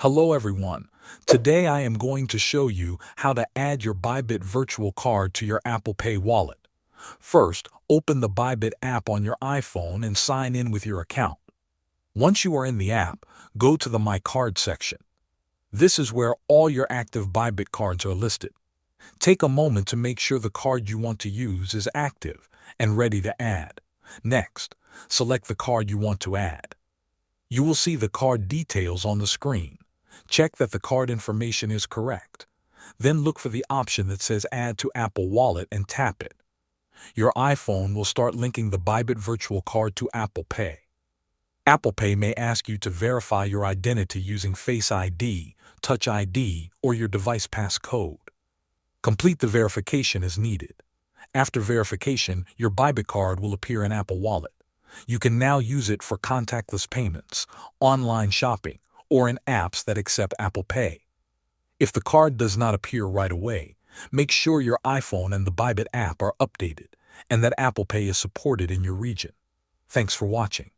Hello everyone. Today I am going to show you how to add your Bybit Virtual Card to your Apple Pay wallet. First, open the Bybit app on your iPhone and sign in with your account. Once you are in the app, go to the My Card section. This is where all your active Bybit cards are listed. Take a moment to make sure the card you want to use is active and ready to add. Next, select the card you want to add. You will see the card details on the screen. Check that the card information is correct. Then look for the option that says Add to Apple Wallet and tap it. Your iPhone will start linking the Bybit Virtual Card to Apple Pay. Apple Pay may ask you to verify your identity using Face ID, Touch ID, or your device passcode. Complete the verification as needed. After verification, your Bybit card will appear in Apple Wallet. You can now use it for contactless payments, online shopping, or in apps that accept Apple Pay. If the card does not appear right away, make sure your iPhone and the Bybit app are updated and that Apple Pay is supported in your region. Thanks for watching.